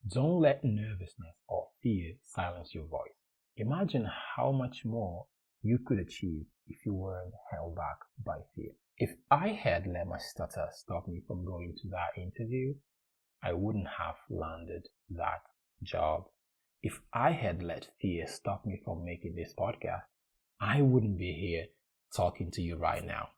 Don't let nervousness or fear silence your voice. Imagine how much more you could achieve if you weren't held back by fear. If I had let my stutter stop me from going to that interview, I wouldn't have landed that job. If I had let fear stop me from making this podcast, I wouldn't be here talking to you right now.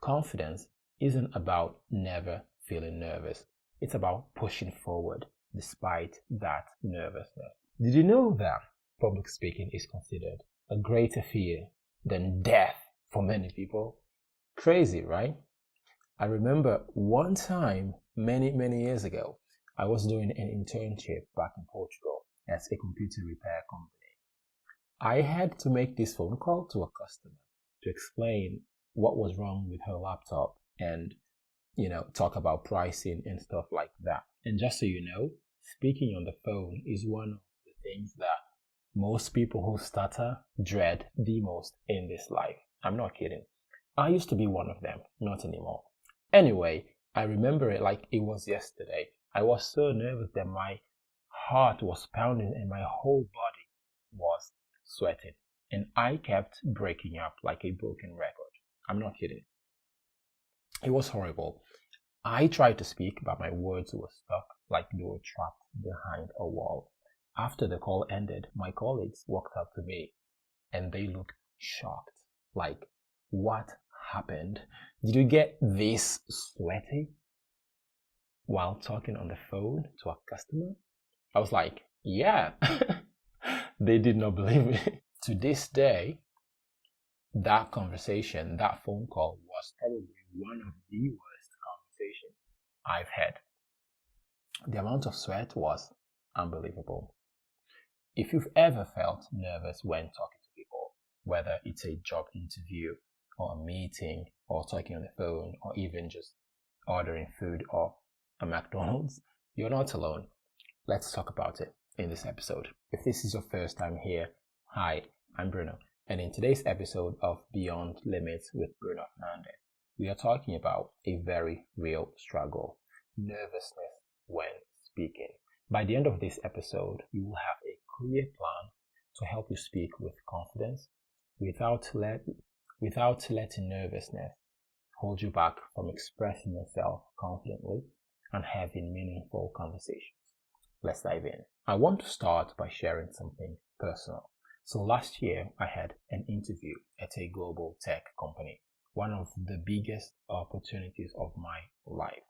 Confidence isn't about never feeling nervous. It's about pushing forward despite that nervousness. Did you know that public speaking is considered a greater fear than death for many people? Crazy, right? I remember one time many years ago, I was doing an internship back in Portugal as a computer repair company. I had to make this phone call to a customer to explain what was wrong with her laptop and, talk about pricing and stuff like that. And just so you know, speaking on the phone is one of the things that most people who stutter dread the most in this life. I'm not kidding. I used to be one of them, not anymore. Anyway, I remember it like it was yesterday. I was so nervous that my heart was pounding and my whole body was sweating. And I kept breaking up like a broken record. I'm not kidding. It was horrible. I tried to speak, but my words were stuck like they were trapped behind a wall. After the call ended, my colleagues walked up to me and they looked shocked. Like, what happened? Did you get this sweaty while talking on the phone to a customer? I was like, yeah. They did not believe me. To this day, that conversation, that phone call was probably one of the worst conversations I've had. The amount of sweat was unbelievable. If you've ever felt nervous when talking to people, whether it's a job interview or a meeting or talking on the phone or even just ordering food or a McDonald's, you're not alone. Let's talk about it in this episode. If this is your first time here, hi, I'm Bruno, and in today's episode of Beyond Limits with Bruno Fernandes, we are talking about a very real struggle, nervousness when speaking. By the end of this episode, you will have a clear plan to help you speak with confidence without letting nervousness hold you back from expressing yourself confidently and having meaningful conversations. Let's dive in. I want to start by sharing something personal. So last year, I had an interview at a global tech company, one of the biggest opportunities of my life.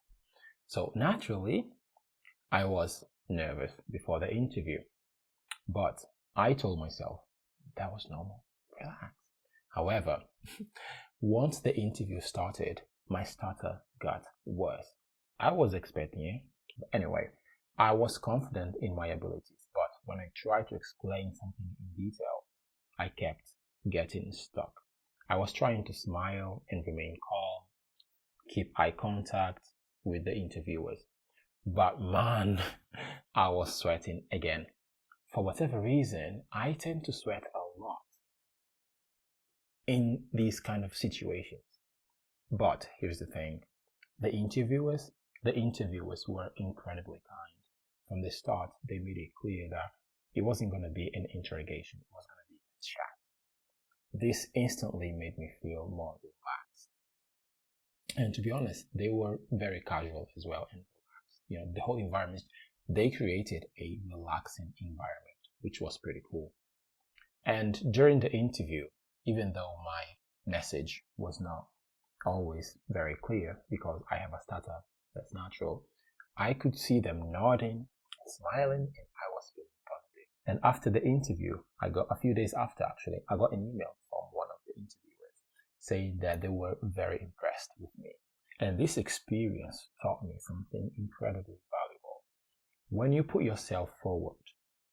So naturally, I was nervous before the interview, but I told myself that was normal, relax. However, once the interview started, my stutter got worse. I was expecting it, but anyway, I was confident in my abilities, but when I tried to explain something in detail, I kept getting stuck. I was trying to smile and remain calm, keep eye contact with the interviewers, but man, I was sweating again. For whatever reason, I tend to sweat a lot in these kind of situations. But here's the thing, the interviewers were incredibly kind. From the start, they made it clear that it wasn't going to be an interrogation, it was going to be a chat. This instantly made me feel more relaxed. And to be honest, they were very casual as well and relaxed. The whole environment, they created a relaxing environment, which was pretty cool. And during the interview, even though my message was not always very clear because I have a stutter that's natural, I could see them nodding, smiling, and I was feeling positive. And after the interview, a few days after actually, I got an email from one of the interviewers saying that they were very impressed with me. And this experience taught me something incredibly valuable. When you put yourself forward,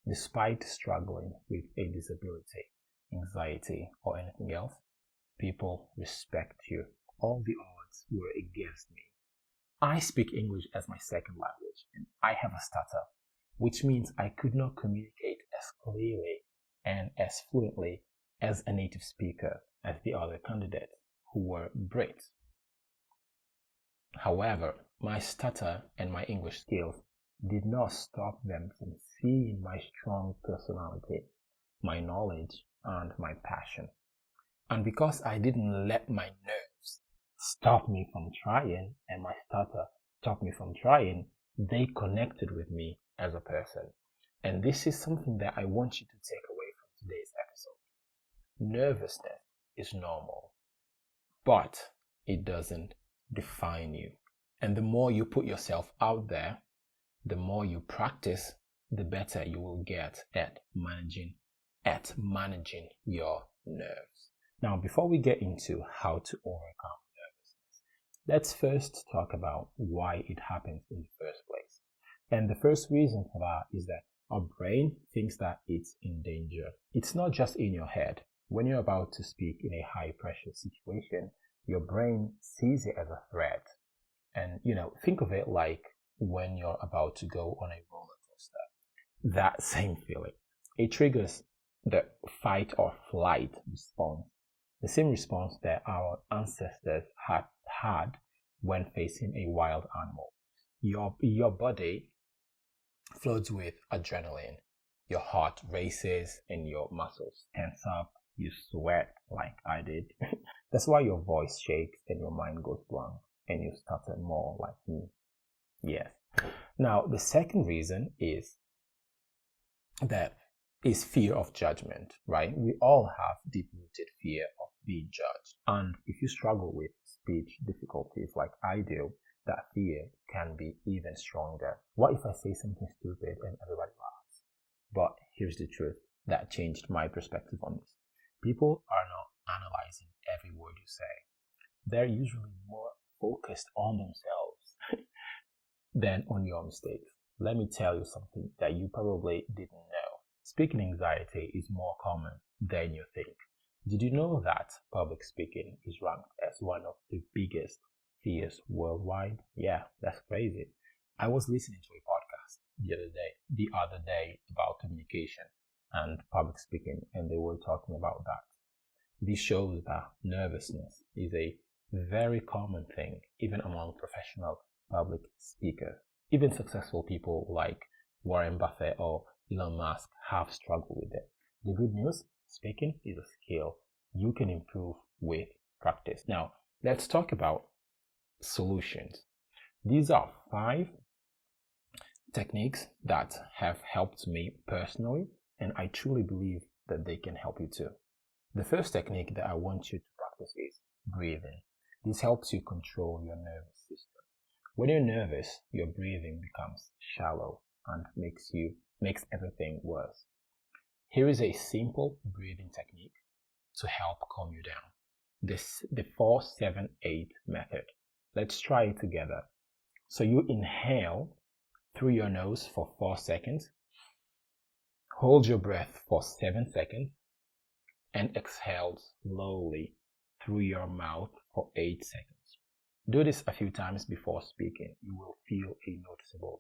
despite struggling with a disability, anxiety, or anything else, people respect you. All the odds were against me. I speak English as my second language, and I have a stutter, which means I could not communicate as clearly and as fluently as a native speaker as the other candidates who were Brits. However, my stutter and my English skills did not stop them from seeing my strong personality, my knowledge, and my passion. And because I didn't let my nerves stop me from trying and my stutter stop me from trying, they connected with me as a person. And this is something that I want you to take away from today's episode. Nervousness is normal, but it doesn't define you. And the more you put yourself out there, the more you practice, the better you will get at managing your nerves. Now, before we get into how to overcome nervousness, let's first talk about why it happens in the first place. And the first reason for that is that our brain thinks that it's in danger. It's not just in your head. When you're about to speak in a high pressure situation, your brain sees it as a threat. And, think of it like when you're about to go on a roller coaster. That same feeling. It triggers the fight or flight response. The same response that our ancestors had when facing a wild animal. Your body floods with adrenaline. Your heart races and your muscles tense up. You sweat like I did. That's why your voice shakes and your mind goes blank and you stutter more like me. Yes. Now, the second reason is fear of judgment, right? We all have deep-rooted fear of being judged. And if you struggle with speech difficulties like I do, that fear can be even stronger. What if I say something stupid and everybody laughs? But here's the truth that changed my perspective on this. People are not analyzing every word you say. They're usually more focused on themselves than on your mistakes. Let me tell you something that you probably didn't know. Speaking anxiety is more common than you think. Did you know that public speaking is ranked as one of the biggest fears worldwide? Yeah, that's crazy. I was listening to a podcast the other day about communication and public speaking, and they were talking about that. This shows that nervousness is a very common thing, even among professional public speakers. Even successful people like Warren Buffett or Elon Musk have struggled with it. The good news, speaking is a skill you can improve with practice. Now, let's talk about solutions. These are 5 techniques that have helped me personally, and I truly believe that they can help you too. The first technique that I want you to practice is breathing. This helps you control your nervous system. When you're nervous, your breathing becomes shallow and makes everything worse. Here is a simple breathing technique to help calm you down. The 4-7-8 method. Let's try it together. So you inhale through your nose for 4 seconds, hold your breath for 7 seconds, and exhale slowly through your mouth for 8 seconds. Do this a few times before speaking. You will feel a noticeable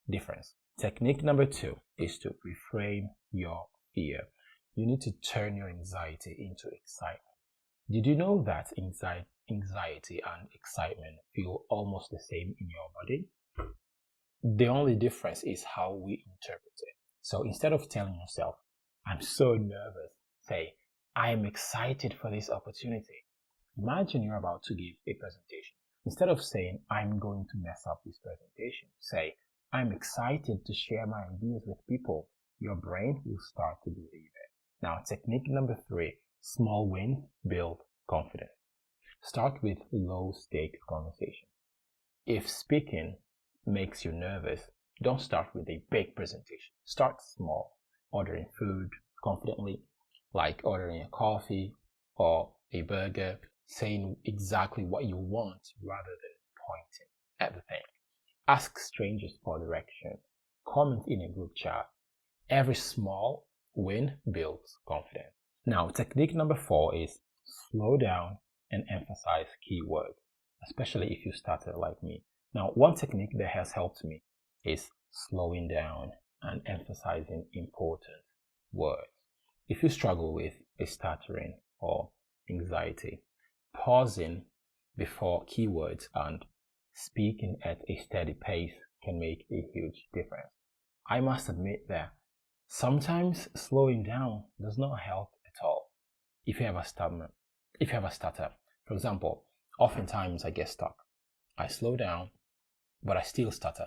difference. Technique number 2 is to reframe your fear. You need to turn your anxiety into excitement. Did you know that anxiety and excitement feel almost the same in your body? The only difference is how we interpret it. So instead of telling yourself, I'm so nervous, say, I am excited for this opportunity. Imagine you're about to give a presentation. Instead of saying, I'm going to mess up this presentation, say, I'm excited to share my ideas with people. Your brain will start to believe it. Now, technique number 3, small wins build confidence. Start with low-stakes conversations. If speaking makes you nervous, don't start with a big presentation. Start small, ordering food confidently, like ordering a coffee or a burger, saying exactly what you want rather than pointing at the thing. Ask strangers for direction. Comment in a group chat. Every small win builds confidence. Now, technique number 4 is slow down and emphasize keywords, especially if you started like me. Now, one technique that has helped me is slowing down and emphasizing important words. If you struggle with stuttering or anxiety, pausing before keywords and speaking at a steady pace can make a huge difference. I must admit that sometimes slowing down does not help at all. If you have a stutter, for example, oftentimes I get stuck. I slow down, but I still stutter.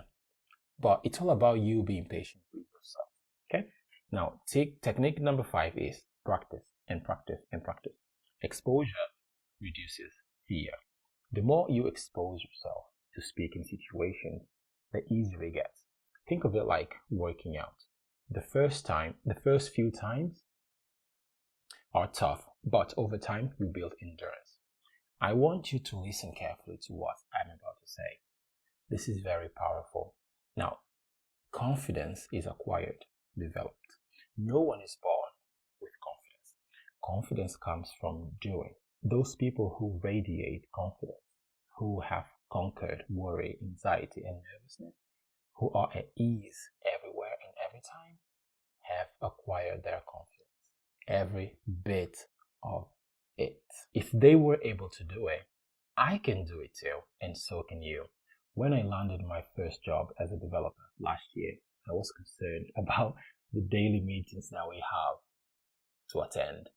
But it's all about you being patient with yourself. Okay? Now, technique number 5 is practice and practice and practice. Exposure reduces fear. The more you expose yourself to speaking situations, the easier it gets. Think of it like working out. The first few times are tough, but over time you build endurance. I want you to listen carefully to what I'm about to say. This is very powerful. Now, confidence is acquired, developed. No one is born with confidence. Confidence comes from doing. Those people who radiate confidence, who have conquered worry, anxiety, and nervousness, who are at ease everywhere and every time, have acquired their confidence. Every bit of it. If they were able to do it, I can do it too, and so can you. When I landed my first job as a developer last year, I was concerned about the daily meetings that we have to attend.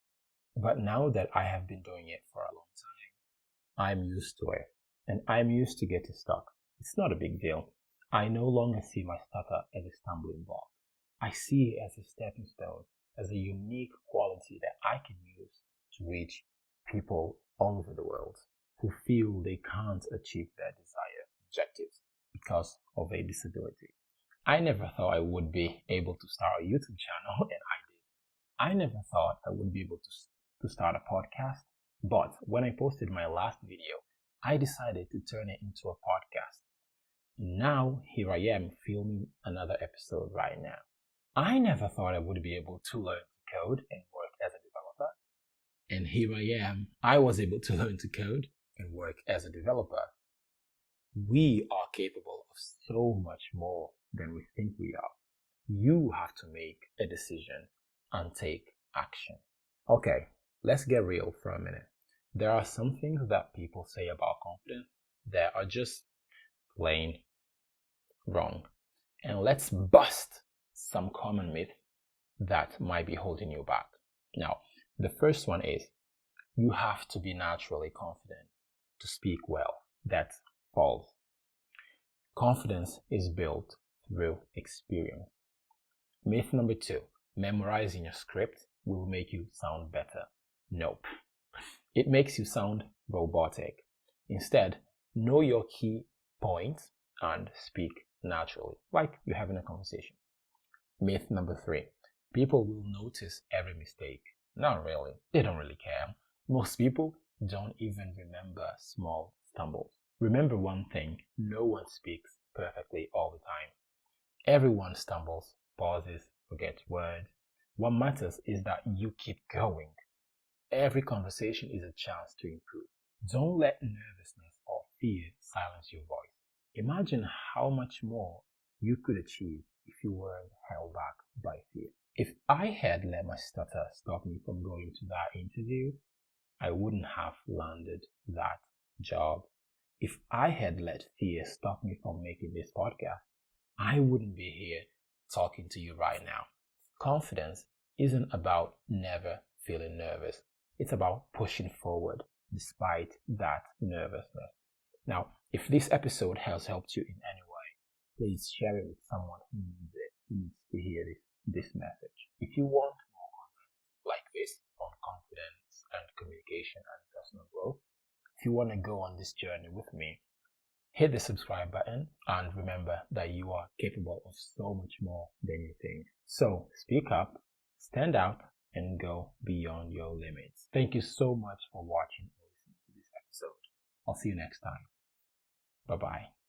But now that I have been doing it for a long time, I'm used to it, and I'm used to getting stuck. It's not a big deal. I no longer see my stutter as a stumbling block. I see it as a stepping stone, as a unique quality that I can use to reach people all over the world who feel they can't achieve their desired objectives because of a disability. I never thought I would be able to start a YouTube channel, and I did. I never thought I would be able to start a podcast, but when I posted my last video, I decided to turn it into a podcast. Now, here I am filming another episode right now. I never thought I would be able to learn to code and work as a developer. And here I am. I was able to learn to code and work as a developer. We are capable of so much more than we think we are. You have to make a decision and take action. Okay, let's get real for a minute. There are some things that people say about confidence that are just plain wrong. And let's bust some common myths that might be holding you back. Now, the first one is you have to be naturally confident to speak well. That's false. Confidence is built through experience. Myth number 2, memorizing your script will make you sound better. Nope. It makes you sound robotic. Instead, know your key points and speak naturally, like you're having a conversation. Myth number 3, people will notice every mistake. Not really. They don't really care. Most people don't even remember small stumbles. Remember one thing, no one speaks perfectly all the time. Everyone stumbles, pauses, forgets words. What matters is that you keep going. Every conversation is a chance to improve. Don't let nervousness or fear silence your voice. Imagine how much more you could achieve if you weren't held back by fear. If I had let my stutter stop me from going to that interview, I wouldn't have landed that job. If I had let fear stop me from making this podcast, I wouldn't be here talking to you right now. Confidence isn't about never feeling nervous. It's about pushing forward despite that nervousness. Now, if this episode has helped you in any way, please share it with someone who needs it, who needs to hear this message. If you want more content like this on confidence and communication and personal growth, if you want to go on this journey with me, hit the subscribe button and remember that you are capable of so much more than you think. So speak up, stand out, and go beyond your limits. Thank you so much for watching and listening to this episode. I'll see you next time. Bye-bye.